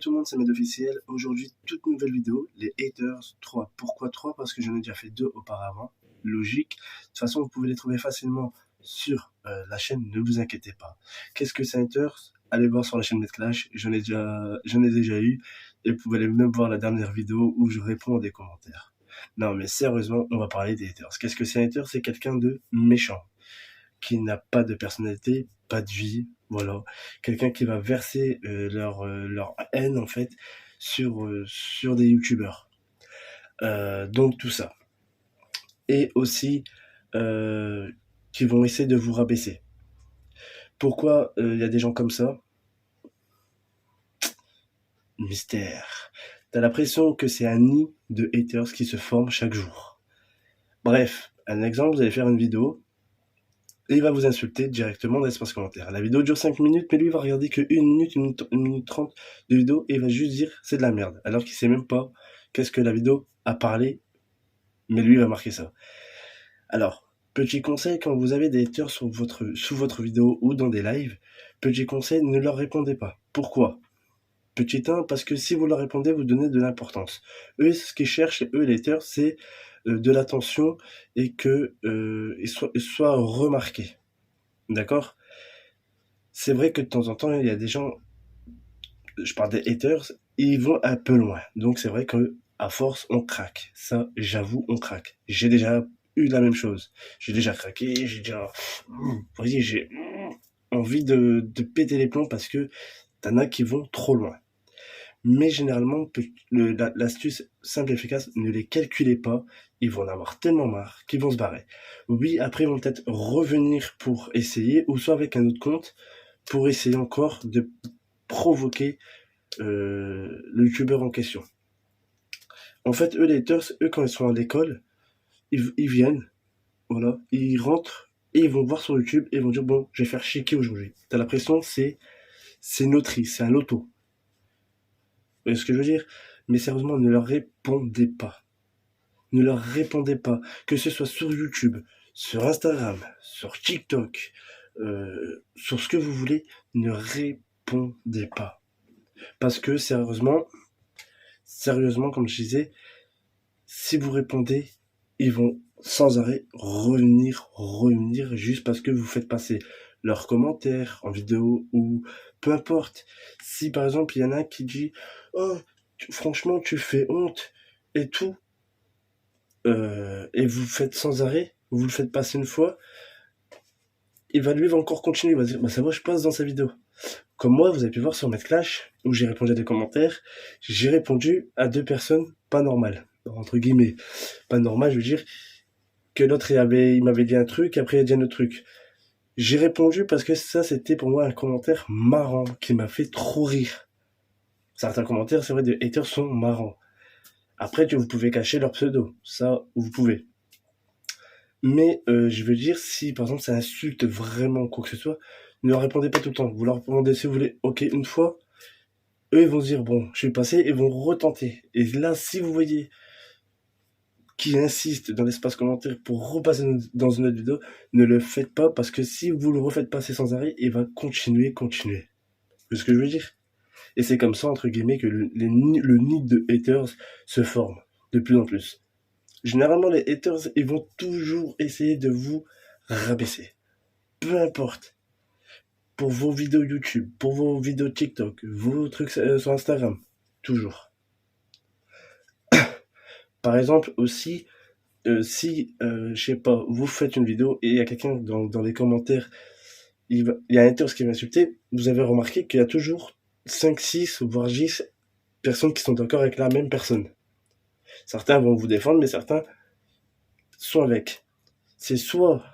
tout le monde, c'est Med officiel. Aujourd'hui, toute nouvelle vidéo, les haters 3. Pourquoi 3? Parce que j'en ai déjà fait 2 auparavant. Logique. De toute façon, vous pouvez les trouver facilement sur la chaîne, ne vous inquiétez pas. Qu'est-ce que c'est haters? Allez voir sur la chaîne MedClash, j'en ai déjà eu. Et vous pouvez aller même voir la dernière vidéo où je réponds à des commentaires. Non, mais sérieusement, on va parler des haters. Qu'est-ce que c'est un hater? C'est quelqu'un de méchant, qui n'a pas de personnalité, pas de vie, voilà. Quelqu'un qui va verser leur haine, en fait, sur des youtubeurs. Donc tout ça. Et aussi, euh, qui vont essayer de vous rabaisser. Pourquoi il y a des gens comme ça? Mystère. T'as l'impression que c'est un nid de haters qui se forme chaque jour. Bref, un exemple, vous allez faire une vidéo, et il va vous insulter directement dans l'espace commentaire. La vidéo dure 5 minutes, mais lui il va regarder que 1 minute 30 de vidéo et il va juste dire c'est de la merde, alors qu'il sait même pas qu'est-ce que la vidéo a parlé, mais lui il va marquer ça. Alors, petit conseil, quand vous avez des haters sous votre vidéo ou dans des lives, petit conseil, ne leur répondez pas. Pourquoi? Petit 1, parce que si vous leur répondez, vous donnez de l'importance. Eux, ce qu'ils cherchent, eux les haters, c'est de l'attention et que ils soient remarqués. D'accord? C'est vrai que de temps en temps, il y a des gens, je parle des haters, ils vont un peu loin. Donc c'est vrai que à force, on craque. Ça, j'avoue, on craque. J'ai déjà eu la même chose. J'ai déjà craqué, j'ai déjà, vous voyez, j'ai envie de péter les plombs parce que t'en as qui vont trop loin. Mais généralement, l'astuce simple et efficace, ne les calculez pas. Ils vont en avoir tellement marre qu'ils vont se barrer. Oui, après, ils vont peut-être revenir pour essayer, ou soit avec un autre compte, pour essayer encore de provoquer le youtubeur en question. En fait, eux, les haters, eux, quand ils sont à l'école, ils viennent, voilà, ils rentrent, et ils vont voir sur YouTube, et ils vont dire, bon, je vais faire chier qui aujourd'hui. T'as l'impression, c'est une loterie, c'est un loto. Vous voyez ce que je veux dire? Mais sérieusement, ne leur répondez pas. Ne leur répondez pas. Que ce soit sur YouTube, sur Instagram, sur TikTok, sur ce que vous voulez, ne répondez pas. Parce que sérieusement, comme je disais, si vous répondez, ils vont sans arrêt revenir juste parce que vous faites passer leurs commentaires en vidéo ou peu importe. Si par exemple il y en a un qui dit oh franchement tu fais honte et tout, et vous faites sans arrêt, vous le faites passer une fois, lui va encore continuer, il va dire bah ça va, je passe dans sa vidéo. Comme moi, vous avez pu voir sur MedClash, où j'ai répondu à des commentaires, j'ai répondu à 2 personnes pas normales, entre guillemets. Pas normal, je veux dire que l'autre il m'avait dit un truc, après il a dit un autre truc. J'ai répondu parce que ça c'était pour moi un commentaire marrant, qui m'a fait trop rire. Certains commentaires, c'est vrai, des haters sont marrants. Après, vous pouvez cacher leur pseudo, ça, vous pouvez. Mais je veux dire, si par exemple ça insulte vraiment quoi que ce soit, ne leur répondez pas tout le temps. Vous leur répondez si vous voulez, ok, une fois, eux ils vont se dire bon, je suis passé, et vont retenter. Et là, si vous voyez qu'ils insistent dans l'espace commentaire pour repasser dans une autre vidéo, ne le faites pas parce que si vous le refaites passer sans arrêt, il va continuer. C'est ce que je veux dire. Et c'est comme ça, entre guillemets, que le nid de haters se forme de plus en plus. Généralement, les haters, ils vont toujours essayer de vous rabaisser. Peu importe. Pour vos vidéos YouTube, pour vos vidéos TikTok, vos trucs sur Instagram. Toujours. Par exemple, aussi, si, je sais pas, vous faites une vidéo et il y a quelqu'un dans les commentaires, il y a un hater qui va insulter, vous avez remarqué qu'il y a toujours 5, 6, voire 10 personnes qui sont d'accord avec la même personne. Certains vont vous défendre, mais certains sont avec. C'est soit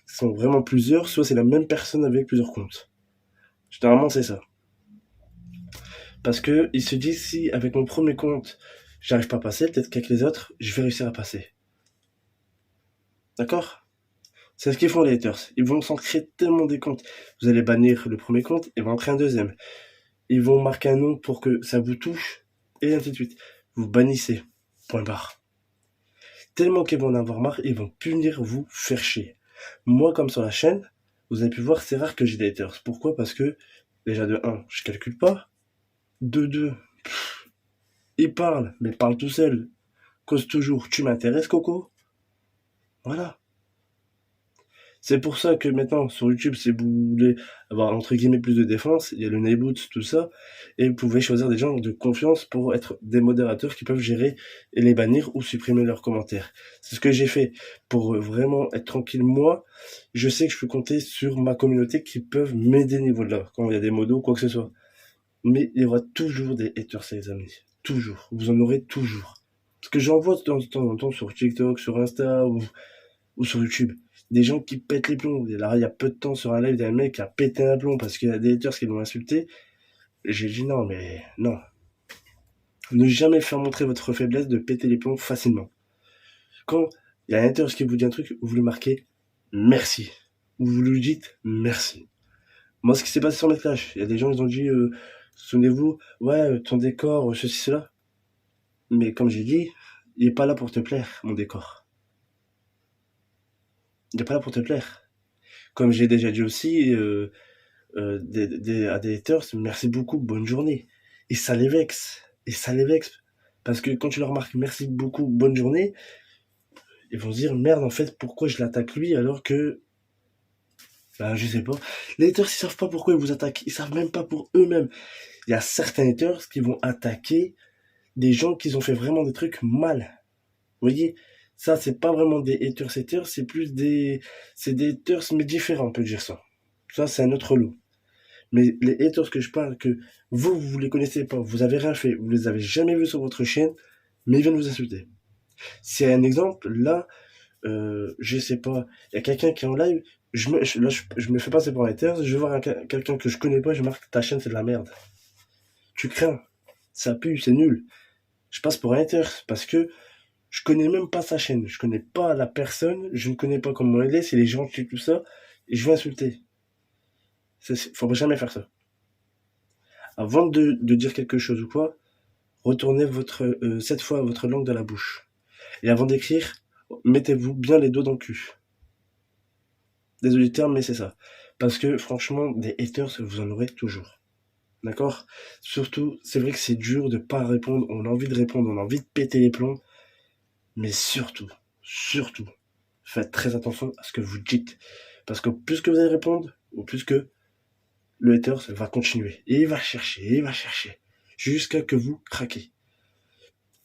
sont vraiment plusieurs, soit c'est la même personne avec plusieurs comptes. Généralement, c'est ça. Parce que ils se disent si avec mon premier compte, j'arrive pas à passer, peut-être qu'avec les autres, je vais réussir à passer. D'accord? C'est ce qu'ils font les haters. Ils vont s'en créer tellement des comptes. Vous allez bannir le premier compte et vont en créer un deuxième. Ils vont marquer un nom pour que ça vous touche et ainsi de suite. Vous bannissez. Point barre. Tellement qu'ils vont en avoir marre, ils vont punir vous faire chier. Moi, comme sur la chaîne, vous avez pu voir, c'est rare que j'ai des haters. Pourquoi? Parce que, déjà de 1, je calcule pas. De 2, Il parle, mais parle tout seul. Cause toujours, tu m'intéresses, Coco? Voilà. C'est pour ça que maintenant, sur YouTube, si vous voulez avoir entre guillemets plus de défense, il y a le Nayboot, tout ça, et vous pouvez choisir des gens de confiance pour être des modérateurs qui peuvent gérer et les bannir ou supprimer leurs commentaires. C'est ce que j'ai fait pour vraiment être tranquille. Moi, je sais que je peux compter sur ma communauté qui peuvent m'aider niveau de là, quand il y a des modos ou quoi que ce soit. Mais il y aura toujours des haters, les amis. Toujours. Vous en aurez toujours. Ce que j'en vois de temps en temps sur TikTok, sur Insta ou sur YouTube. Des gens qui pètent les plombs. Et là, il y a peu de temps sur un live d'un mec qui a pété un plomb parce qu'il y a des haters qui l'ont insulté. J'ai dit non, mais non. Ne jamais faire montrer votre faiblesse de péter les plombs facilement. Quand il y a un hater qui vous dit un truc, vous lui marquez merci. Ou vous lui dites merci. Moi, ce qui s'est passé sur mes clashs, il y a des gens, ils ont dit, souvenez-vous, ouais, ton décor, ceci, cela. Mais comme j'ai dit, il est pas là pour te plaire, mon décor. Il est pas là pour te plaire. Comme j'ai déjà dit aussi, à des haters, merci beaucoup, bonne journée. Et ça les vexe. Et ça les vexe. Parce que quand tu leur marques merci beaucoup, bonne journée, ils vont se dire merde, en fait, pourquoi je l'attaque lui alors que. Ben, je sais pas. Les haters, ils savent pas pourquoi ils vous attaquent. Ils savent même pas pour eux-mêmes. Il y a certains haters qui vont attaquer des gens qui ont fait vraiment des trucs mal. Vous voyez, ça, c'est pas vraiment des haters, c'est plus des. C'est des haters, mais différents, on peut dire ça. Ça, c'est un autre lot. Mais les haters que je parle, que vous les connaissez pas, vous avez rien fait, vous les avez jamais vus sur votre chaîne, mais ils viennent vous insulter. C'est un exemple, là, je sais pas, il y a quelqu'un qui est en live, je me fais passer pour un hater, je vais voir quelqu'un que je connais pas, je marque ta chaîne c'est de la merde. Tu crains, ça pue, c'est nul. Je passe pour un hater parce que je connais même pas sa chaîne, je connais pas la personne, je ne connais pas comment elle est, si elle est gentille, tout ça, et je vais insulter. Faut jamais faire ça. Avant de dire quelque chose ou quoi, retournez cette fois votre langue dans la bouche. Et avant d'écrire, mettez-vous bien les doigts dans le cul. Désolé du terme, mais c'est ça. Parce que franchement, des haters, vous en aurez toujours. D'accord? Surtout, c'est vrai que c'est dur de pas répondre. On a envie de répondre, on a envie de péter les plombs. Mais surtout, faites très attention à ce que vous dites. Parce que plus que vous allez répondre, ou plus que le hater va continuer. Et il va chercher. Jusqu'à que vous craquez.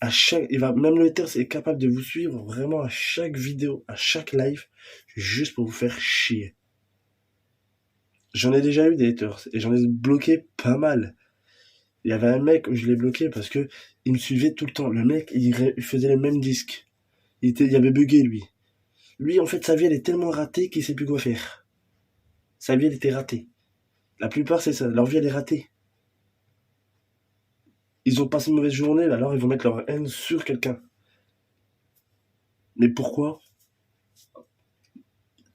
Même le hater est capable de vous suivre vraiment à chaque vidéo, à chaque live, juste pour vous faire chier. J'en ai déjà eu des haters et j'en ai bloqué pas mal. Il y avait un mec, je l'ai bloqué parce que il me suivait tout le temps. Le mec, il faisait les mêmes disques. Il avait bugué lui. Lui, en fait, sa vie elle est tellement ratée qu'il sait plus quoi faire. Sa vie elle était ratée. La plupart c'est ça, leur vie elle est ratée. Ils ont passé une mauvaise journée, alors ils vont mettre leur haine sur quelqu'un. Mais pourquoi?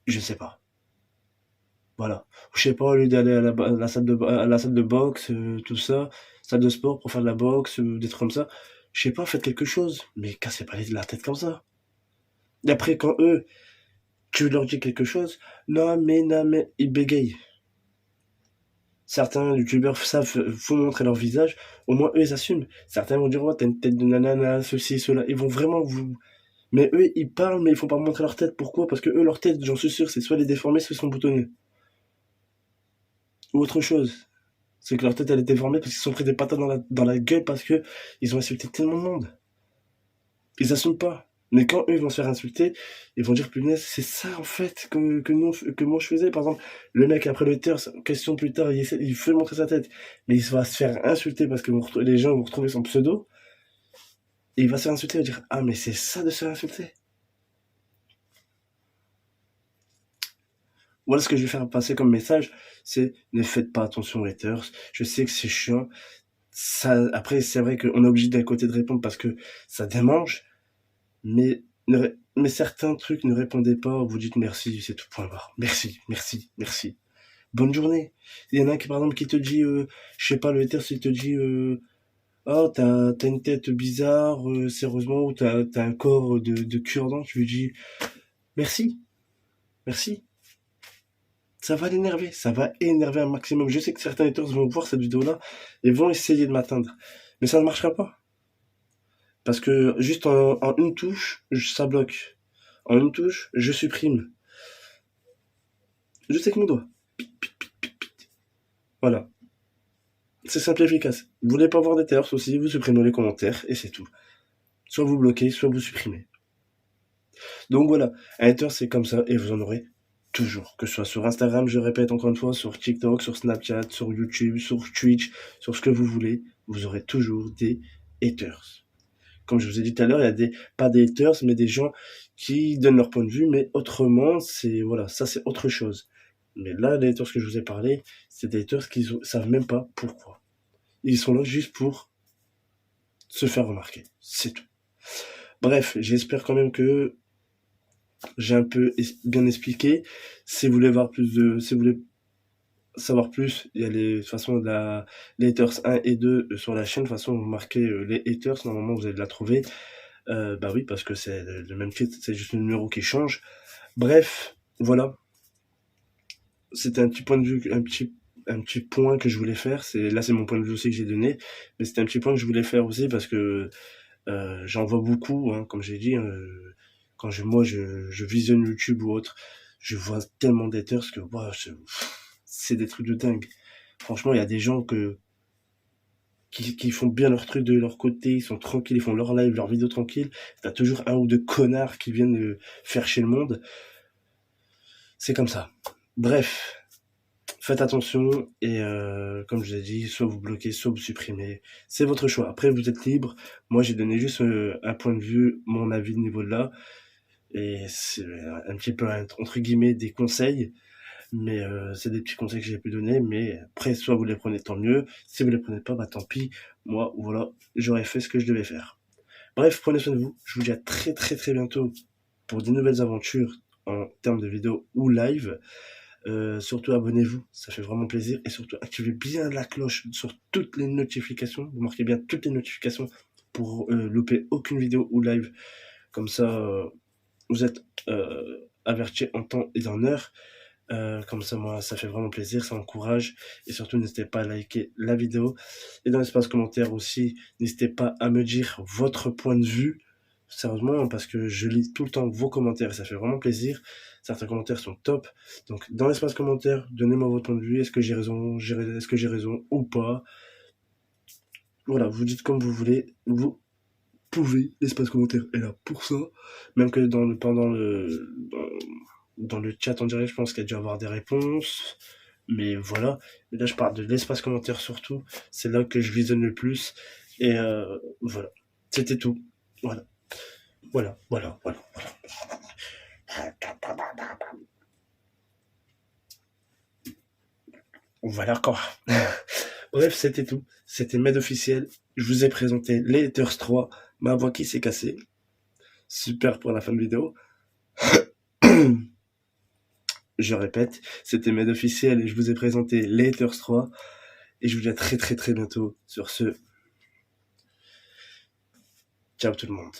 Je sais pas. Voilà. Je sais pas, au lieu d'aller à la salle de boxe, tout ça, salle de sport pour faire de la boxe, des trucs comme ça, je sais pas, faites quelque chose, mais cassez pas la tête comme ça. Et après, quand eux, tu leur dis quelque chose, non, mais, ils bégayent. Certains youtubeurs savent, faut montrer leur visage, au moins eux, ils assument. Certains vont dire, ouais, t'as une tête de nanana, ceci, cela. Ils vont vraiment vous. Mais eux, ils parlent, mais ils font pas montrer leur tête. Pourquoi? Parce que eux, leur tête, j'en suis sûr, c'est soit les déformés, soit ils sont boutonnés. Ou autre chose. C'est que leur tête elle est déformée parce qu'ils se sont pris des patates dans la gueule parce que ils ont insulté tellement de monde. Ils assument pas. Mais quand eux ils vont se faire insulter, ils vont dire punaise, c'est ça en fait que moi je faisais. Par exemple, le mec après le terre, question plus tard, il fait montrer sa tête, mais il va se faire insulter parce que les gens vont retrouver son pseudo, et il va se faire insulter et dire ah mais c'est ça de se faire insulter. Voilà ce que je vais faire passer comme message, c'est ne faites pas attention aux haters. Je sais que c'est chiant. Ça, après, c'est vrai qu'on est obligé d'un côté de répondre parce que ça démange, mais certains trucs ne répondez pas, vous dites merci, c'est tout, point barre. Merci. Bonne journée. Il y en a un qui, par exemple, qui te dit, je sais pas, le hater, s'il te dit, oh, t'as une tête bizarre, sérieusement, ou t'as un corps de cure-dent, tu lui dis, merci. Ça va énerver un maximum. Je sais que certains haters vont voir cette vidéo-là et vont essayer de m'atteindre. Mais ça ne marchera pas. Parce que juste en une touche, ça bloque. En une touche, je supprime. Juste avec mon doigt. Voilà. C'est simple et efficace. Vous voulez pas voir d'haters aussi, vous supprimez les commentaires et c'est tout. Soit vous bloquez, soit vous supprimez. Donc voilà, un hater c'est comme ça et vous en aurez toujours. Que ce soit sur Instagram, je répète encore une fois, sur TikTok, sur Snapchat, sur YouTube, sur Twitch, sur ce que vous voulez, vous aurez toujours des haters. Comme je vous ai dit tout à l'heure, il y a pas des haters, mais des gens qui donnent leur point de vue, mais autrement, voilà, ça c'est autre chose. Mais là, les haters que je vous ai parlé, c'est des haters qui savent même pas pourquoi. Ils sont là juste pour se faire remarquer. C'est tout. Bref, j'espère quand même que j'ai un peu bien expliqué. Si vous voulez si vous voulez savoir plus, il y a de toute façon, les haters 1 et 2 sur la chaîne. De toute façon, vous marquez les haters, normalement vous allez la trouver. Bah oui, parce que c'est le même titre, c'est juste le numéro qui change. Bref, voilà. C'était un petit point de vue, un petit point que je voulais faire. Là, c'est mon point de vue aussi que j'ai donné. Mais c'était un petit point que je voulais faire aussi parce que j'en vois beaucoup, hein, comme j'ai dit, quand je visionne YouTube ou autre, je vois tellement d'haters que wow, c'est des trucs de dingue. Franchement, il y a des gens qui font bien leur truc de leur côté, ils sont tranquilles, ils font leur live, leur vidéo tranquille. T'as toujours un ou deux connards qui viennent faire chier le monde. C'est comme ça. Bref, faites attention et comme je l'ai dit, soit vous bloquez, soit vous supprimez. C'est votre choix. Après, vous êtes libre. Moi, j'ai donné juste un point de vue, mon avis de niveau de là. Et c'est un petit peu, entre guillemets, des conseils. Mais c'est des petits conseils que j'ai pu donner. Mais après, soit vous les prenez, tant mieux. Si vous les prenez pas, bah tant pis. Moi, voilà, j'aurais fait ce que je devais faire. Bref, prenez soin de vous. Je vous dis à très très très bientôt pour de nouvelles aventures en termes de vidéos ou live. Surtout abonnez-vous, ça fait vraiment plaisir. Et surtout activez bien la cloche sur toutes les notifications. Vous marquez bien toutes les notifications pour louper aucune vidéo ou live. Comme ça, vous êtes avertis en temps et en heure. Comme ça, moi, ça fait vraiment plaisir, ça encourage. Et surtout, n'hésitez pas à liker la vidéo. Et dans l'espace commentaire aussi, n'hésitez pas à me dire votre point de vue. Sérieusement, parce que je lis tout le temps vos commentaires et ça fait vraiment plaisir. Certains commentaires sont top. Donc, dans l'espace commentaire, donnez-moi votre point de vue. Est-ce que j'ai raison? Est-ce que j'ai raison ou pas? Voilà, vous dites comme vous voulez. Vous pouvez. L'espace commentaire est là pour ça. Même que dans le chat en direct, je pense qu'il y a dû avoir des réponses. Mais voilà. Mais là, je parle de l'espace commentaire surtout. C'est là que je visionne le plus. Et voilà. C'était tout. Voilà. Voilà. Voilà quoi. Bref, c'était tout. C'était Med officiel. Je vous ai présenté les Haters 3. Ma voix qui s'est cassée. Super pour la fin de vidéo. Je répète, c'était Med officiel et je vous ai présenté les Haters 3. Et je vous dis à très très très bientôt sur ce. Ciao tout le monde.